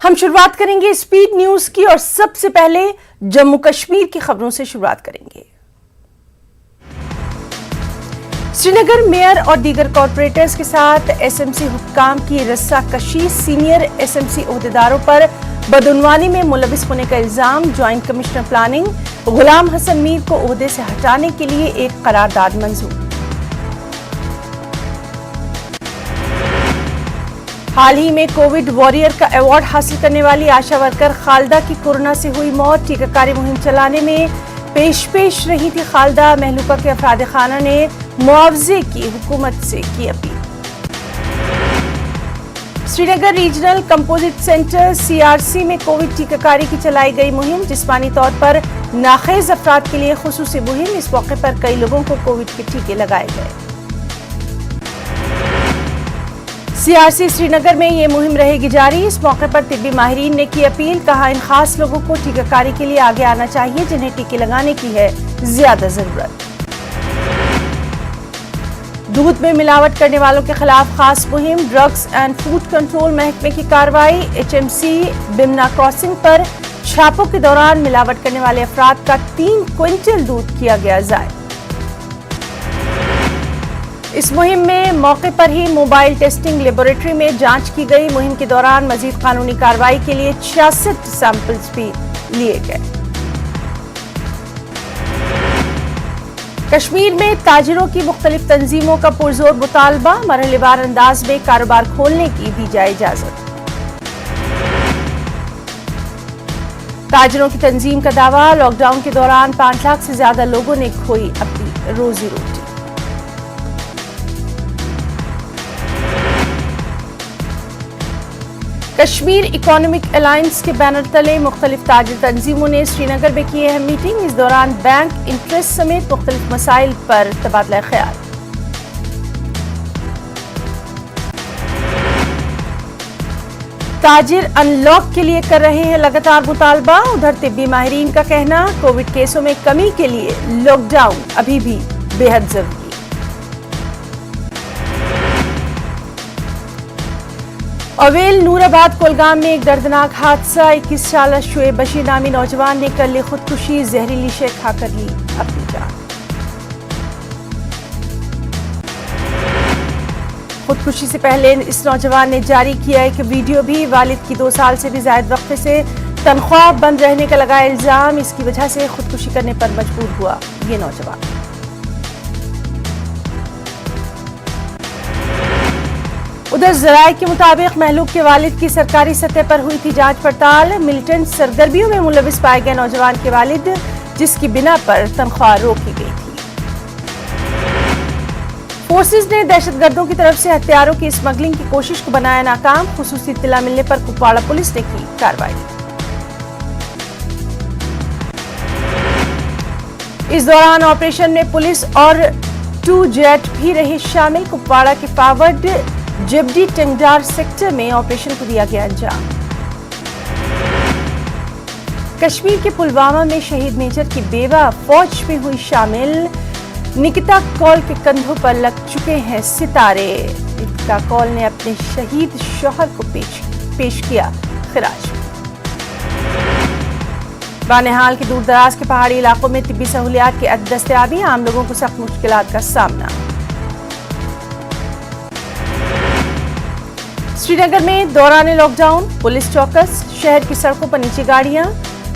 हम शुरुआत करेंगे स्पीड न्यूज की और सबसे पहले जम्मू कश्मीर की खबरों से शुरुआत करेंगे। श्रीनगर मेयर और दीगर कॉरपोरेटर्स के साथ एसएमसी हुक्काम की रस्साकशी, सीनियर एसएमसी ओहदेदारों पर बदउनवानी में मुलविस होने का इल्जाम। ज्वाइंट कमिश्नर प्लानिंग गुलाम हसन मीर को ओहदे से हटाने के लिए एक करारदाद मंजूर। हाल ही में कोविड वॉरियर का अवार्ड हासिल करने वाली आशा वर्कर खालदा की कोरोना से हुई मौत। टीकाकारी मुहिम चलाने में पेश रही थी खालदा। महलूका के अफराद खाना ने मुआवजे की हुकूमत से की appeal. Srinagar regional composite centre CRC में कोविड टीकाकारी की चलाई गई मुहिम। जिस्मानी तौर पर नाखेज अफराद के लिए खुसूसी मुहिम। इस मौके पर कई लोगों को कोविड के टीके लगाए गए। सीआरसी श्रीनगर में ये मुहिम रहेगी जारी। इस मौके पर तिब्बी माहिरीन ने की अपील। कहा, इन खास लोगों को टीकाकारी के लिए आगे आना चाहिए जिन्हें टीके लगाने की है ज्यादा जरूरत। दूध में मिलावट करने वालों के खिलाफ खास मुहिम। ड्रग्स एंड फूड कंट्रोल महकमे की कार्रवाई। एचएमसी बिमना क्रॉसिंग पर छापों के दौरान मिलावट करने वाले अफराद का 3 क्विंटल दूध किया गया जाए। इस मुहिम में मौके पर ही मोबाइल टेस्टिंग लेबोरेटरी में जांच की गई। मुहिम के दौरान मजीद कानूनी कार्रवाई के लिए 66 सैंपल्स भी लिए गए। कश्मीर में ताजिरों की मुख्तलिफ तंजीमों का पुरजोर मुतालबा। मरहलेवार अंदाज में कारोबार खोलने की दी जाए इजाजत। ताजिरों की तंजीम का दावा, लॉकडाउन के दौरान 5 लाख से ज्यादा लोगों ने खोई अपनी रोजी रोटी। कश्मीर इकोनॉमिक अलायंस के बैनर तले मुख्तलिफ ताजिर तंजीमों ने श्रीनगर में की अहम मीटिंग। इस दौरान बैंक इंटरेस्ट समेत मुख्तलिफ मसाइल पर तबादला ख्याल। ताजिर अनलॉक के लिए कर रहे हैं लगातार मुतालबा। उधर तिब्बी माहिरीन का कहना, कोविड केसों में कमी के लिए लॉकडाउन अभी भी बेहद जरूरी। अवेल नूराबाद कोलगाम में एक दर्दनाक हादसा। 21 साल शुएब बशीर नामी नौजवान ने कर ली खुदकुशी। जहरीली शे खाकर ली अपनी जान। खुदकुशी से पहले इस नौजवान ने जारी किया एक वीडियो भी। वालिद की 2 साल से भी ज्यादा वक्त से तनख्वाह बंद रहने का लगाया इल्जाम। इसकी वजह से खुदकुशी करने पर मजबूर हुआ ये नौजवान। उधर जराये के मुताबिक महलूक के वालिद की सरकारी सतह पर हुई थी जांच पड़ताल। मिलिटेंट सरगर्मियों में मुलविस पाए गए नौजवान के वालिद, जिसकी बिना पर तनख्वाह रोकी गई थी। फोर्सेज ने दहशतगर्दों की तरफ से हथियारों की स्मगलिंग की कोशिश को बनाया नाकाम। खुसूसी इत्तला मिलने पर कुपवाड़ा पुलिस ने की कार्रवाई। इस दौरान ऑपरेशन में पुलिस और 2 जेट भी रहे शामिल। कुपवाड़ा के फॉरवर्ड जिबडी टेंगडार सेक्टर में ऑपरेशन को दिया गया अंजाम। कश्मीर के पुलवामा में शहीद मेजर की बेवा फौज में हुई शामिल। निकिता कौल के कंधों पर लग चुके हैं सितारे। निकिता कौल ने अपने शहीद शौहर को पेश किया खिराज। बानेहाल के दूर दराज के पहाड़ी इलाकों में तिब्बी सहूलियात की दस्तयाबी। आम लोगों को सख्त मुश्किलात का सामना। श्रीनगर में दौरान लॉकडाउन पुलिस चौकस। शहर की सड़कों पर नीचे गाड़ियां।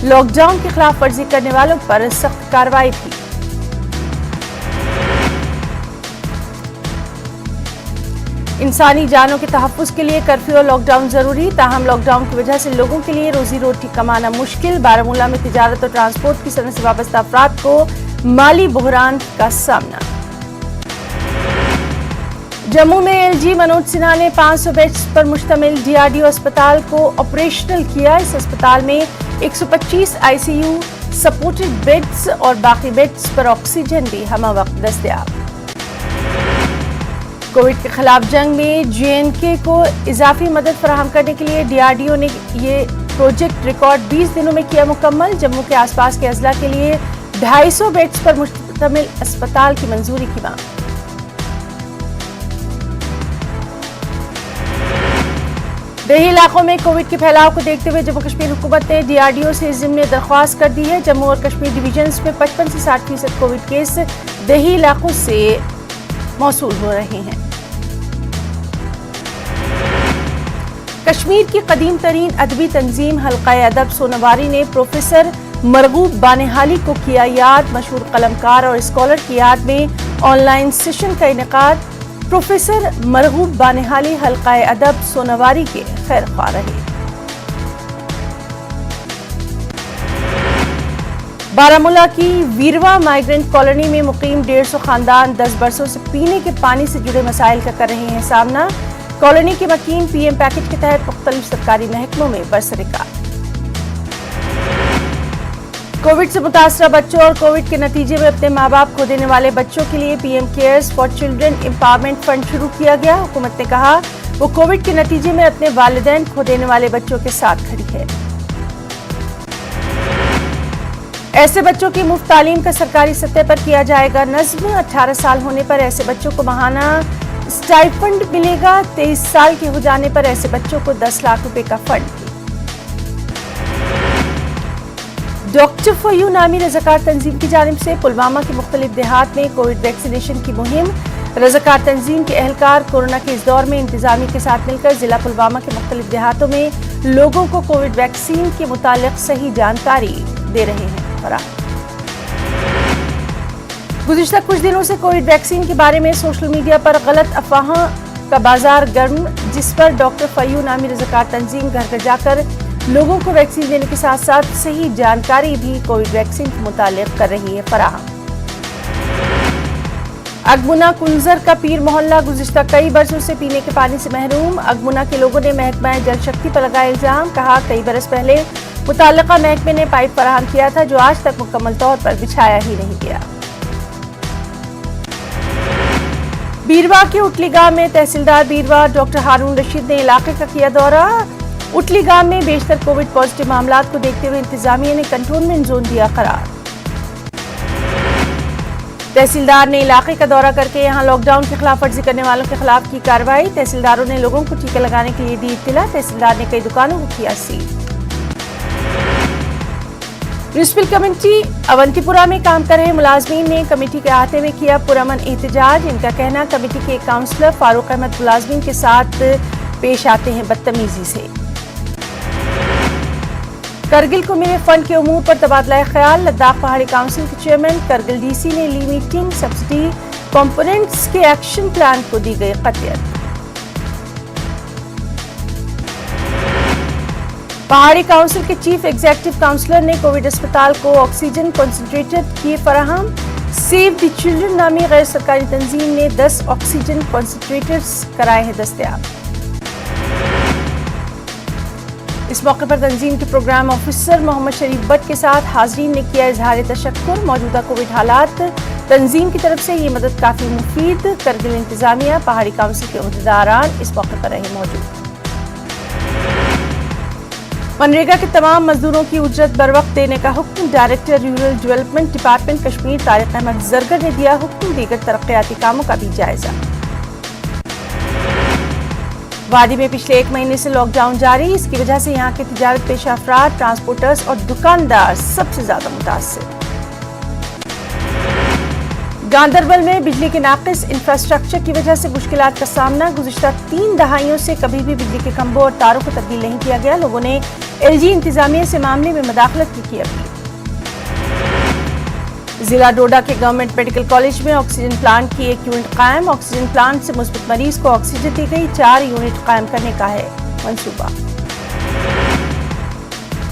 लॉकडाउन की खिलाफ वर्जी करने वालों पर सख्त कार्रवाई भी। इंसानी जानों के तहफ्फुज के लिए कर्फ्यू और लॉकडाउन जरूरी। ताहम लॉकडाउन की वजह से लोगों के लिए रोजी रोटी कमाना मुश्किल। बारामूला में तिजारत और ट्रांसपोर्ट की सनत से वाबस्ता अफराद को माली बहरान का सामना। जम्मू में एलजी मनोज सिन्हा ने 500 बेड्स पर मुश्तमिल डीआरडीओ अस्पताल को ऑपरेशनल किया। इस अस्पताल में 125 आईसीयू सपोर्टेड बेड्स और बाकी बेड्स पर ऑक्सीजन भी हमा वक्त दस्तयाब। कोविड के खिलाफ जंग में जेएनके को इजाफी मदद फराहम करने के लिए डीआरडीओ ने ये प्रोजेक्ट रिकॉर्ड 20 दिनों में किया मुकम्मल। जम्मू के आसपास के अजला के लिए 250 बेड्स पर मुश्तमिल अस्पताल की मंजूरी की मांग। देही इलाकों में कोविड के फैलाव को देखते हुए जम्मू कश्मीर हुकूमत ने DRDO से ज़िम्मे दरख्वास्त कर दी है। जम्मू और कश्मीर डिवीजन्स में 55 से 60% कोविड केस देही इलाकों से मौसूल हो रहे हैं। कश्मीर की कदीम तरीन अदबी तंजीम हल्का अदब सोनावारी ने प्रोफेसर मरगूब बानेहाली को किया याद। मशहूर कलमकार और स्कॉलर की याद में ऑनलाइन सेशन का इनेकाद। प्रोफेसर मरगूब बानेहाली हल्का अदब सोनावारी के खैर ख्वाह रहे। बारामूला की वीरवा माइग्रेंट कॉलोनी में मुकीम 150 खानदान 10 बरसों से पीने के पानी से जुड़े मसाइल का कर रहे हैं सामना। कॉलोनी के मकीन PM पैकेज के तहत मुख्तलिफ सरकारी महकमों में बरसरकार। कोविड से मुतासरा बच्चों और कोविड के नतीजे में अपने माँ बाप खो देने वाले बच्चों के लिए PM cares for children empowerment fund शुरू किया गया। हुकूमत ने कहा वो कोविड के नतीजे में अपने वालिदैन खो देने वाले बच्चों के साथ खड़ी है। ऐसे बच्चों की मुफ्त तालीम का सरकारी सतह पर किया जाएगा नज़्म। 18 साल होने पर ऐसे बच्चों को माहाना स्टाइपेंड मिलेगा। 23 साल के हो जाने पर ऐसे बच्चों को 10 लाख रुपए का फंड। डॉक्टर फॉर यू नामी रज़ाकार तंजीम की जानिब से पुलवामा के मुख्तलिफ देहात में कोविड वैक्सीनेशन की मुहिम। रज़ाकार तंजीम के एहलकार कोरोना के इस दौर में इंतजामी के साथ मिलकर जिला पुलवामा के मुख्तलिफ देहातों में लोगों को कोविड वैक्सीन के मुतालिक सही जानकारी दे रहे हैं। गुज़िश्ता कुछ दिनों से कोविड वैक्सीन के बारे में सोशल मीडिया पर गलत अफवाहों का बाजार गर्म, जिस पर डॉक्टर फयू नामी रज़ाकार तंजीम घर घर जाकर लोगों को वैक्सीन देने के साथ साथ सही जानकारी भी कोविड वैक्सीन के मुतालिक कर रही है फराहम। अगमुना कुंजर का पीर मोहल्ला गुज़िश्ता कई बरसों से पीने के पानी से महरूम। अगमुना के लोगों ने महकमा जल शक्ति पर लगाया इल्जाम। कहा कई बरस पहले मुताल्लिका महकमे ने पाइप फराहम किया था जो आज तक मुकम्मल तौर पर बिछाया ही नहीं गया। बीरवा के उटली गांव में तहसीलदार बीरवा डॉक्टर हारून रशीद ने इलाके का किया दौरा। उटली गांव में बेशतर कोविड पॉजिटिव मामलात को देखते हुए इंतजामिया ने कंटोनमेंट जोन दिया करार। तहसीलदार ने इलाके का दौरा करके यहां लॉकडाउन की खिलाफ वर्जी करने वालों के खिलाफ की कार्रवाई। तहसीलदारों ने लोगों को टीके लगाने के लिए दी इत्तिला। तहसीलदार ने कई दुकानों को किया सील। म्युनिसिपल कमेटी अवंतीपुरा में काम कर रहे मुलाजमीन ने कमेटी के अहाते में किया पुरअमन एहतजाज। इनका कहना कमेटी के एक काउंसलर फारूक अहमद मुलाजमीन के साथ पेश आते हैं बदतमीजी से। करगिल को मिले फंड के उमूर पर तबादला ख्याल। लद्दाख पहाड़ी काउंसिल के चेयरमैन करगिल DC ने ली मीटिंग। सब्सिडी कंपोनेंट्स के एक्शन प्लान को दी गई कतियत। पहाड़ी काउंसिल के चीफ एग्जीक्यूटिव काउंसलर ने कोविड अस्पताल को ऑक्सीजन कंसंट्रेटर किए फराहम। सेव द चिल्ड्रन नामी गैर सरकारी तंजीम ने 10 ऑक्सीजन कंसंट्रेटर्स कराए हैं दस्तयाब। इस मौके पर तंजीम के प्रोग्राम ऑफिसर मोहम्मद शरीफ भट्ट के साथ हाजरीन ने किया इजहार तशक्कुर। मौजूदा कोविड हालात तंजीम की तरफ से ये मदद काफी मुफीद। करगिल इंतजामिया पहाड़ी काउंसिल के उहदेदारान इस मौके पर रहे मौजूद। मनरेगा के तमाम मजदूरों की उजरत बर वक्त देने का हुक्म। Director rural development department Kashmir Tariq Ahmad Zargar ने दिया हुक्म। दीगर तरक्याती कामों का भी जायजा। वादी में पिछले 1 महीने से लॉकडाउन जारी। इसकी वजह से यहाँ के तिजारत पेशा अफराद, ट्रांसपोर्टर्स और दुकानदार सबसे ज्यादा मुतासिर। गांदरबल में बिजली के नाकिस इंफ्रास्ट्रक्चर की वजह से मुश्किलात का सामना। गुज़िश्ता 3 दहाइयों से कभी भी बिजली के खंभों और तारों को तब्दील नहीं किया गया। लोगों ने LG इंतजामिया से मामले में मदाखलत की अपील। जिला डोडा के गवर्नमेंट मेडिकल कॉलेज में ऑक्सीजन प्लांट की 1 यूनिट कायम। ऑक्सीजन प्लांट से मुस्बत मरीज को ऑक्सीजन दी गई। 4 यूनिट कायम करने का है मंसूबा।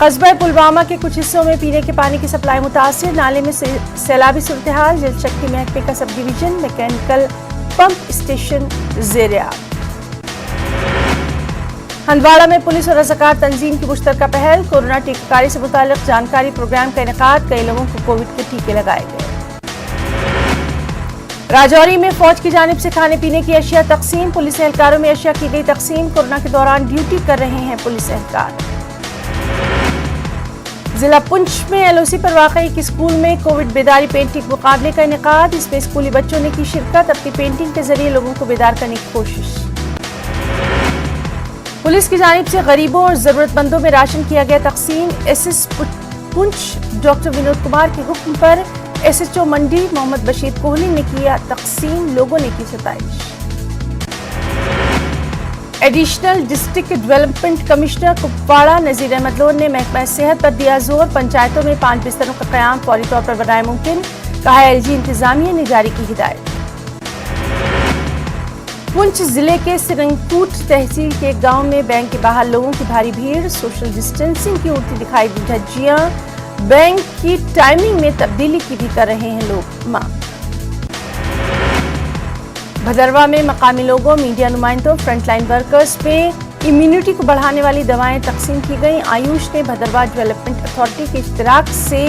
कस्बा पुलवामा के कुछ हिस्सों में पीने के पानी की सप्लाई मुतासिर। नाले में सैलाबी सूरत हाल। जल शक्ति महकमे का sub division mechanical pump station ज़ेर-ए-आब। हंदवाड़ा में पुलिस और रज़ाकार तंजीम की मुश्तरका पहल। कोरोना टीकाकारी से मुतालिक जानकारी प्रोग्राम का इनेकाद। कई लोगों को कोविड के टीके लगाए गए। राजौरी में फौज की जानिब से खाने पीने की अशिया तकसीम। पुलिस एहलकारों में अशिया की गई तकसीम। कोरोना के दौरान ड्यूटी कर रहे हैं पुलिस एहलकार। जिला पुंछ में LOC पर वाक़ एक स्कूल में कोविड बेदारी पेंटिंग मुकाबले का इनेकाद। इसमें स्कूली बच्चों ने की शिरकत। अपनी पेंटिंग के जरिए लोगों को बेदार करने की कोशिश। पुलिस की जानिब से गरीबों और जरूरतमंदों में राशन किया गया तकसीम। एसएस पुंछ डॉक्टर विनोद कुमार के हुक्म पर एसएचओ मंडी मोहम्मद बशीर कोहली ने किया तकसीम, लोगों ने की सताइश। Additional district development commissioner Kupwara Nazir Ahmad Lone ने महकमा सेहत पर दिया जोर। पंचायतों में 5 बिस्तरों का क़याम फौरी तौर पर बनाए मुमकिन, कहा एलजी इंतजामिया ने जारी की हिदायत। पुंछ जिले के सिरंगकूट तहसील के गांव में बैंक के बाहर लोगों की भारी भीड़, सोशल डिस्टेंसिंग की उड़ती दिखाई दी धज्जियां, बैंक की टाइमिंग में तब्दीली की भी कर रहे हैं लोग मांग। भदरवा में मकामी लोगों, मीडिया नुमाइंदों, फ्रंटलाइन वर्कर्स में इम्यूनिटी को बढ़ाने वाली दवाएं तकसीम की गई। आयुष ने भदरवा डेवलपमेंट अथॉरिटी के इश्तिराक से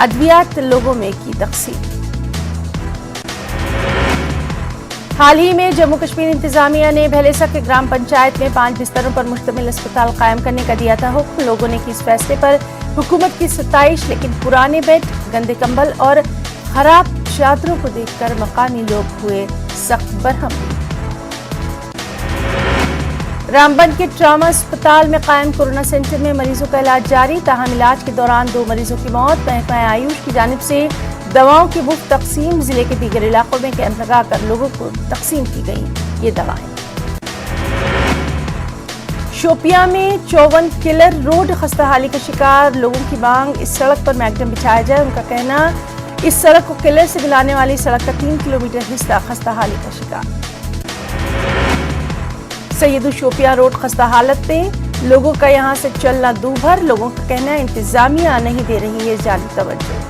अद्वियात लोगों में की तकसीम। हाल ही में जम्मू कश्मीर इंतजामिया ने भैलेसा के ग्राम पंचायत में 5 बिस्तरों पर मुश्तमिल अस्पताल कायम करने का दिया था हुक्म। लोगों ने की इस फैसले पर हुकूमत की सताइश, लेकिन पुराने बेड, गंदे कंबल और खराब चादरों को देखकर मकामी लोग हुए सख्त बरहम। रामबन के ट्रामा अस्पताल में कायम कोरोना सेंटर में मरीजों का इलाज जारी, ताहम इलाज के दौरान 2 मरीजों की मौत। महकमा आयुष की जानिब से दवाओं की मुफ्त तकसीम, जिले के दीगर इलाकों में कैंप लगाकर लोगों को तकसीम की गई ये दवाएं। शोपियां में 54 किलर रोड खस्ताहाली का शिकार, लोगों की मांग इस सड़क पर मैगडम बिछाया जाए। उनका कहना इस सड़क को किलर से मिलाने वाली सड़क का 3 किलोमीटर हिस्सा खस्ताहाली का शिकार। सैयदू शोपियां रोड खस्ता हालत में, लोगों का यहां से चलना दूभर। लोगों का कहना है इंतजामिया नहीं दे रही है जानी तवज्जो।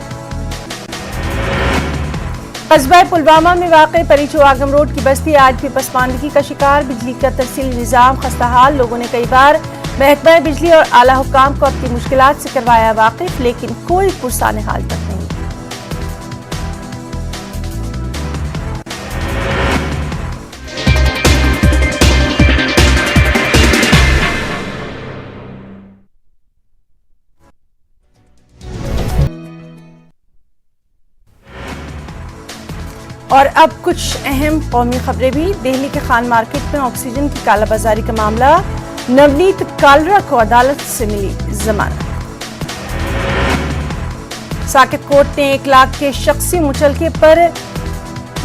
कस्बा पुलवामा में वाक़ई परीचो आगम रोड की बस्ती आज भी पसमानदगी का शिकार, बिजली का तरसीली निज़ाम खस्ताहाल। लोगों ने कई बार महकमा बिजली और आला हुकाम को अपनी मुश्किलात से करवाया वाकिफ, लेकिन कोई पुरसाने हाल तक नहीं। और अब कुछ अहम कौमी खबरें भी। दिल्ली के खान मार्केट में ऑक्सीजन की कालाबाजारी का मामला, नवनीत कालरा को अदालत से मिली जमानत। साकेत कोर्ट ने 1 लाख के शख्सी मुचलके पर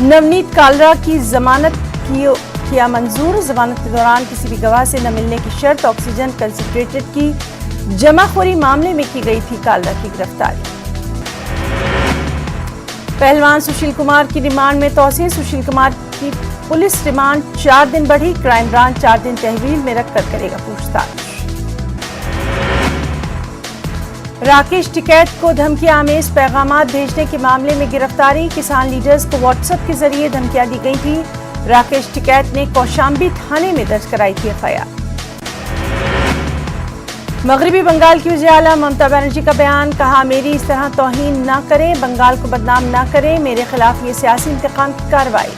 नवनीत कालरा की जमानत किया मंजूर। जमानत के दौरान किसी भी गवाह से न मिलने की शर्त ऑक्सीजन कंसंट्रेटेड की जमाखोरी मामले में की गई थी कालरा की गिरफ्तारी। पहलवान सुशील कुमार की रिमांड में तौसीह, सुशील कुमार की पुलिस रिमांड 4 दिन बढ़ी। क्राइम ब्रांच 4 दिन तहवील में रखकर करेगा पूछताछ। राकेश टिकैत को धमकी आमेज पैगामात भेजने के मामले में गिरफ्तारी। किसान लीडर्स को व्हाट्सएप के जरिए धमकियां दी गई थी। राकेश टिकैत ने कौशाम्बी थाने में दर्ज कराई थी एफआईआर। मगरबी बंगाल की वज़ीर आला ममता बनर्जी का बयान, कहा मेरी इस तरह तौहीन ना करें, बंगाल को बदनाम ना करें, मेरे खिलाफ ये सियासी इंतकाम की कार्रवाई।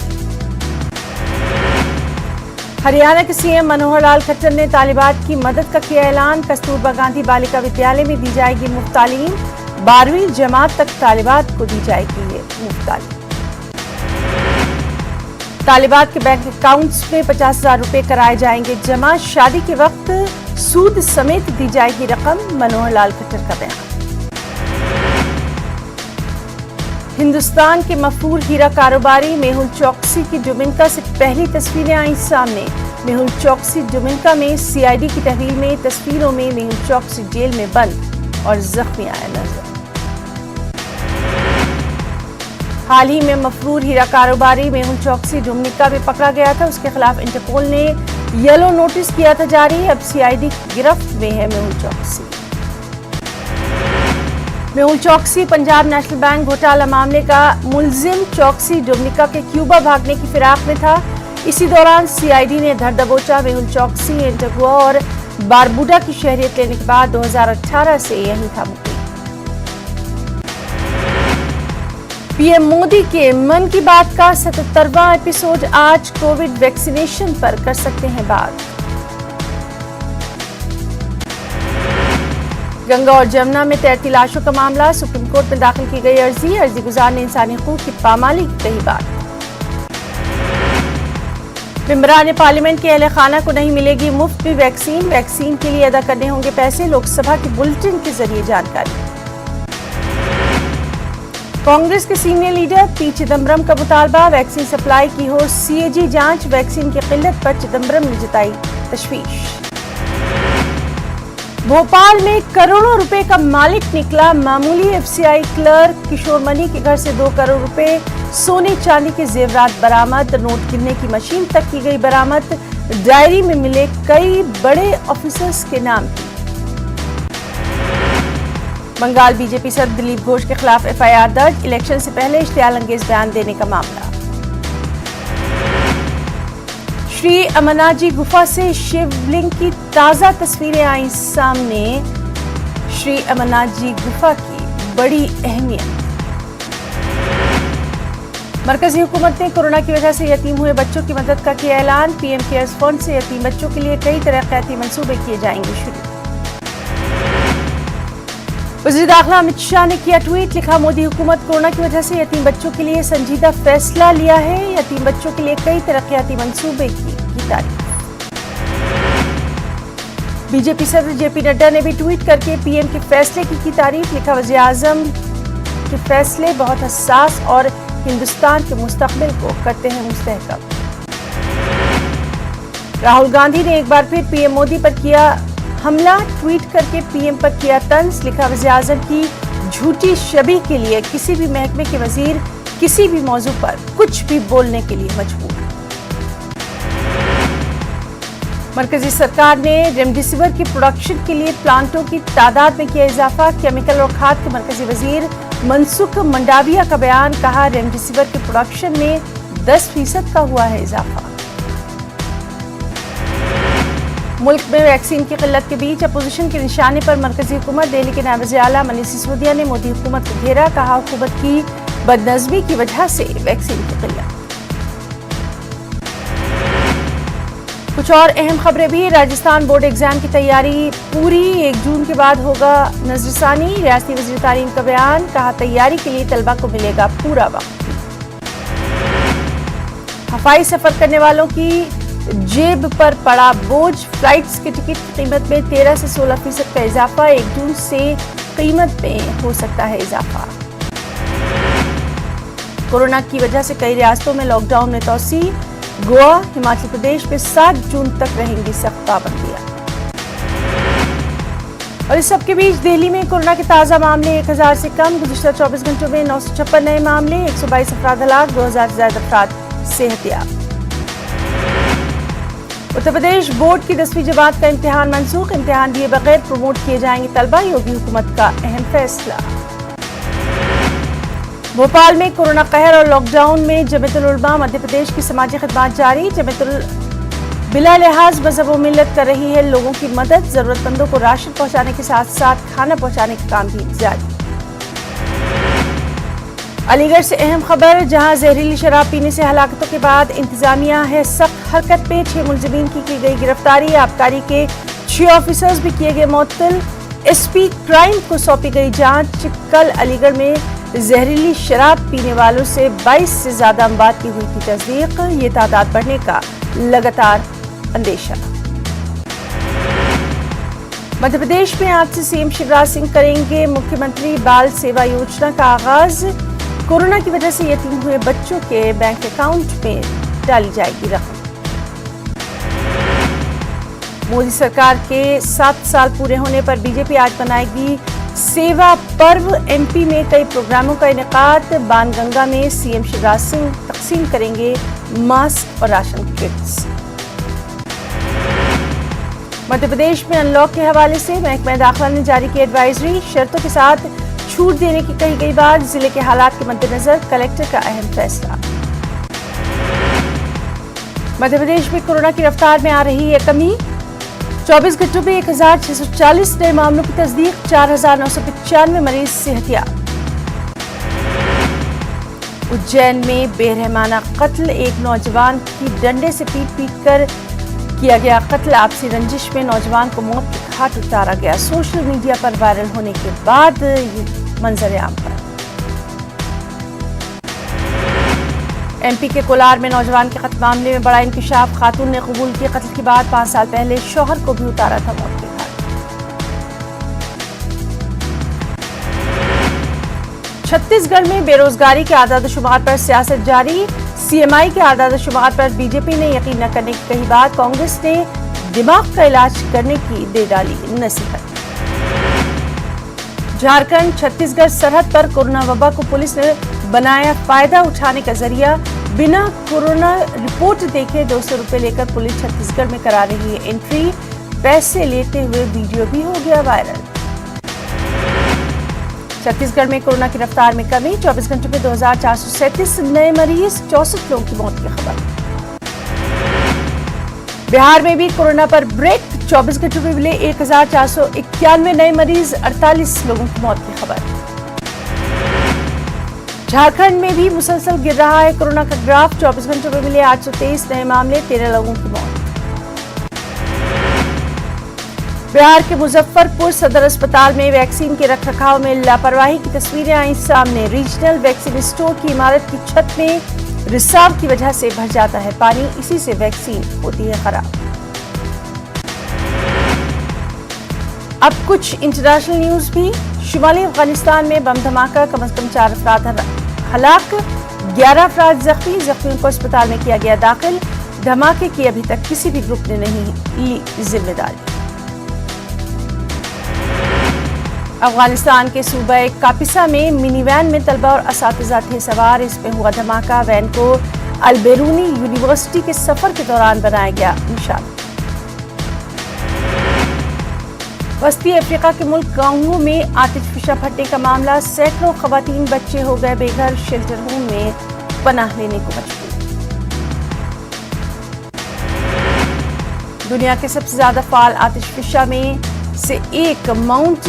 हरियाणा के सीएम मनोहर लाल खट्टर ने तालिबात की मदद का किया ऐलान। कस्तूरबा गांधी बालिका विद्यालय में दी जाएगी मुफ्त तालीम, 12वीं जमात तक तालिबात को दी जाएगी ये मुफ्त तालीम। तालिबात के बैंक अकाउंट्स में 50,000 रुपए कराए जाएंगे जमा, शादी के वक्त सूद समेत दी जाएगी रकम, मनोहर लाल खट्टर का बयान। हिंदुस्तान के मशहूर हीरा कारोबारी मेहुल चौकसी की डोमिनिका से पहली तस्वीरें आई सामने। मेहुल चौकसी डोमिनिका में सीआईडी की तहवील में तस्वीरों में मेहुल चौकसी जेल में बंद और जख्मी आया नजर। हाल ही में मशहूर हीरा कारोबारी मेहुल चौकसी डोमिनिका में पकड़ा गया था। उसके खिलाफ इंटरपोल ने येलो नोटिस किया था जारी। अब सीआईडी की गिरफ्त में है मेहुल चौकसी। मेहुल चौकसी पंजाब नेशनल बैंक घोटाला मामले का मुलजिम। चौकसी डोमिनिका के क्यूबा भागने की फिराक में था। इसी दौरान सीआईडी ने धर दबोचा। मेहुल चौकसी एंटीगुआ और बारबुडा की शहरियत लेने के बाद 2018 से यहीं था मुकीम। पीएम मोदी के मन की बात का 77वां एपिसोड आज। कोविड वैक्सीनेशन पर कर सकते हैं बात। गंगा और जमुना में तैरती लाशों का मामला, सुप्रीम कोर्ट में दाखिल की गई अर्जी गुजार ने इंसानी हकूक की पामाली की कही बात। मेंबरान पार्लियामेंट के अहले खाना को नहीं मिलेगी मुफ्त में वैक्सीन के लिए अदा करने होंगे पैसे। लोकसभा के बुलेटिन के जरिए जानकारी। कांग्रेस के सीनियर लीडर पी चिदम्बरम का मुतालबा, वैक्सीन सप्लाई की हो सीएजी जांच। वैक्सीन की किल्लत पर चिदम्बरम ने जताई तशवीश। भोपाल में करोड़ों रुपए का मालिक निकला मामूली एफसीआई क्लर्क। किशोर मनी के घर से 2 करोड़ रुपए सोने चांदी के जेवरात बरामद। नोट गिनने की मशीन तक की गई बरामद। डायरी में मिले कई बड़े ऑफिसर्स के नाम। बंगाल बीजेपी सदर दिलीप घोष के खिलाफ एफआईआर दर्ज। इलेक्शन से पहले इश्तियाल अंगेज बयान देने का मामला। श्री अमरनाथ जी गुफा से शिवलिंग की ताजा तस्वीरें आई सामने। श्री अमरनाथ जी गुफा की बड़ी अहमियत। मरकजी हुकूमत ने कोरोना की वजह से यतीम हुए बच्चों की मदद का किया ऐलान। पीएम केयर्स फंड से यतीम बच्चों के लिए कई तरक्याती मंसूबे किए जाएंगे शुरू। वज़ीर दाखिला अमित शाह ने किया ट्वीट, लिखा मोदी हुकूमत कोरोना की वजह से यतीम बच्चों के लिए संजीदा फैसला लिया है। यतीम बच्चों के लिए कई तरक्याती मंसूबे की तारीफ। बीजेपी सदर जेपी नड्डा ने भी ट्वीट करके पीएम के फैसले की तारीफ। लिखा वज़ीर आज़म के फैसले बहुत हसास और हिंदुस्तान के मुस्तकबिल को करते हैं मुस्तहकम। राहुल गांधी ने एक बार फिर पीएम मोदी पर किया हमला, ट्वीट करके पीएम पर किया तंज। लिखा वज़ीर आज़म की झूठी शबीह के लिए किसी भी महकमे के वजीर किसी भी मौजू पर कुछ भी बोलने के लिए मजबूर। मरकजी सरकार ने रेमडेसिविर की प्रोडक्शन के लिए प्लांटों की तादाद में किया इजाफा। केमिकल और खाद के मरकजी वजीर मनसुख मंडाविया का बयान, कहा रेमडेसिविर के प्रोडक्शन में 10% का हुआ है इजाफा। मुल्क में वैक्सीन की किल्लत के बीच अपोजिशन के निशाने पर मरकजी हुकूमत। दिल्ली के नायब वज़ीर आला मनीष सिसोदिया ने मोदी हुकूमत को घेरा, कहा हुकूमत की बदनज़मी की वजह से वैक्सीन की किल्लत। कुछ और अहम खबरें भी। राजस्थान बोर्ड एग्जाम की तैयारी पूरी, 1 जून के बाद होगा नजरसानी। रियासती वज़ीर तालीम का बयान, कहा तैयारी के लिए तलबा को मिलेगा पूरा वक्त। हवाई सफर करने वालों की जेब पर पड़ा बोझ। फ्लाइट्स की टिकट की कीमत में 13 से 16% का इजाफा। 1 जून से कीमत में हो सकता है इजाफा। कोरोना की वजह से कई रियासतों में लॉकडाउन में तोसी। गोवा, हिमाचल प्रदेश में 7 जून तक रहेंगी सख्त पाबंदियां। और इस सबके बीच दिल्ली में कोरोना के ताजा मामले 1000 से कम। गुज़िश्ता 24 घंटों में 956 नए मामले। 122 अफराद हलाक, 2000 से ज्यादा अफराद सेहतियाब। उत्तर प्रदेश बोर्ड की 10वीं जमात का इम्तिहान मनसूख। इम्तिहान दिए बगैर प्रमोट किए जाएंगे तलबा। योगी हुकूमत का अहम फैसला। भोपाल में कोरोना कहर और लॉकडाउन में जमीयतुल उलमा मध्य प्रदेश की समाजी खिदमत जारी। जमीयतुल बिला लिहाज मजहब व मिल्लत कर रही है लोगों की मदद। जरूरतमंदों को राशन पहुंचाने के साथ साथ खाना पहुंचाने का काम भी जारी। अलीगढ़ से अहम खबर, जहां जहरीली शराब पीने से हलाकतों के बाद इंतजामिया है सख्त हरकत पे। 6 मुलजिमीन की गई गिरफ्तारी। आबकारी के 6 ऑफिसर्स भी किए गए मुअत्तल। एसपी क्राइम को सौंपी गई जांच। कल अलीगढ़ में जहरीली शराब पीने वालों से 22 से ज्यादा अमवात की हुई थी तस्दीक। ये तादाद बढ़ने का लगातार अंदेशा। मध्य प्रदेश में आज से सीएम शिवराज सिंह करेंगे मुख्यमंत्री बाल सेवा योजना का आगाज। कोरोना की वजह से यतीम हुए बच्चों के बैंक अकाउंट में डाली जाएगी रकम। मोदी सरकार के 7 साल पूरे होने पर बीजेपी आज मनाएगी सेवा पर्व। एमपी में कई प्रोग्रामों का इनेकाद। बाणगंगा में सीएम शिवराज सिंह तकसीम करेंगे मास्क और राशन किट्स। मध्य प्रदेश में अनलॉक के हवाले से महकमा दाखिला ने जारी की एडवाइजरी। शर्तों के साथ छूट देने की कही गई बात। जिले के हालात के मद्देनजर कलेक्टर का अहम फैसला। मध्य प्रदेश में कोरोना की रफ्तार में आ रही है कमी। 24 घंटों में 1640 नए मामलों की तस्दीक। 4995 मरीज सेहतियाब। उज्जैन में बेरहमाना कत्ल। एक नौजवान की डंडे से पीट कर किया गया कत्ल। आपसी रंजिश में नौजवान को मौत के घाट उतारा गया। सोशल मीडिया पर वायरल होने के बाद मंजर आम पर। MP के कोलार में नौजवान के कत्ल मामले में बड़ा इंकशाफ। खातून ने कबूल की कत्ल के बाद 5 साल पहले शौहर को भी उतारा था मौत के घाट। छत्तीसगढ़ में बेरोजगारी के आदाद-ओ-शुमार पर सियासत जारी। CMI के आदाद-ओ-शुमार पर बीजेपी ने यकीन न करने की कही बात। कांग्रेस ने दिमाग का इलाज करने की दे डाली नसीहत। झारखंड छत्तीसगढ़ सरहद पर कोरोना वबा को पुलिस ने बनाया फायदा उठाने का जरिया। बिना कोरोना रिपोर्ट देखे 200 रुपए लेकर पुलिस छत्तीसगढ़ में करा रही है एंट्री। पैसे लेते हुए वीडियो भी हो गया वायरल। छत्तीसगढ़ में कोरोना की रफ्तार में कमी। 24 घंटों में 2437 नए मरीज, 64 लोगों की मौत की खबर। बिहार में भी कोरोना पर ब्रेक। 24 घंटों में मिले 1491 नए मरीज, 48 लोगों की मौत की खबर। झारखंड में भी मुसलसल गिर रहा है कोरोना का ग्राफ। 24 घंटों में मिले 823 नए मामले, 13 लोगों की मौत। बिहार के मुजफ्फरपुर सदर अस्पताल में वैक्सीन के रखरखाव में लापरवाही की तस्वीरें आई सामने। रीजनल वैक्सीन स्टोर की इमारत की छत में रिसाव की वजह से भर जाता है पानी, इसी से वैक्सीन होती है खराब। अब कुछ इंटरनेशनल न्यूज भी। शुमाली अफगानिस्तान में बम धमाका, कम से कम 4 अफराद हलाक, 11 अफराद जख्मी। जख्मियों को अस्पताल में किया गया दाखिल। धमाके की अभी तक किसी भी ग्रुप ने नहीं ली जिम्मेदारी। अफगानिस्तान के सूबे कापिसा में मिनी वैन में तलबा और असातिज़ा थे सवार। इसमें हुआ धमाका। वैन को अलबेरूनी यूनिवर्सिटी के सफर के दौरान बनाया गया निशाना। वस्ती अफ्रीका के मुल्क कांगो में आतिशफिशा फटने का मामला। सैकड़ों खवातीन बच्चे हो गए बेघर, शेल्टर होम में पनाह लेने को मजबूर। दुनिया के सबसे ज्यादा फाल आतिशफिशा में से एक माउंट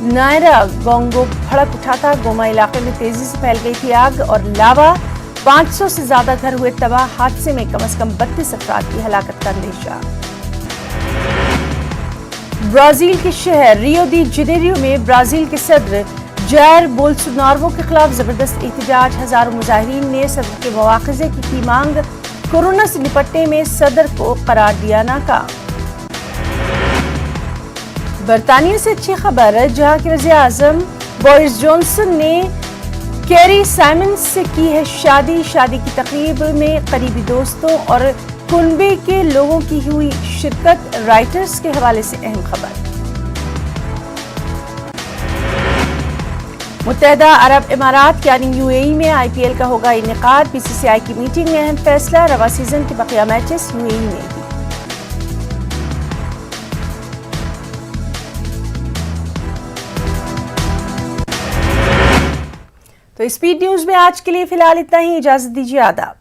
नायरा गोंगो भड़क उठा था। गोमा इलाके में तेजी से फैल गई थी आग और लावा। 500 से ज्यादा घर हुए तबाह। हादसे में कम से कम 32 अफराद की हलाकत का अंदेशा। ब्राजील के शहर रियो दी जेनेरियो में ब्राजील के सदर जायर बोल्सोनारो के खिलाफ जबरदस्त एहतजाज। हजारों मुजाहिरीन ने सदर के मुआवजे की मांग। कोरोना से निपटने में सदर को करार दिया नाकाम। बरतानिया से अच्छी खबर है, जहां के वज़ीर आज़म बोरिस जॉनसन ने कैरी साइमंस से की है शादी। शादी की तकरीब में करीबी दोस्तों और कुनबे के लोगों की हुई शिरकत। राइटर्स के हवाले से अहम खबर। मुत्तहदा अरब इमारात यानी UAE में IPL का होगा इनेकाद। BCCI की मीटिंग में अहम फैसला। रवा सीजन के बकिया मैचेस UAE में ही। तो स्पीड न्यूज में आज के लिए फिलहाल इतना ही। इजाजत दीजिए, आदाब।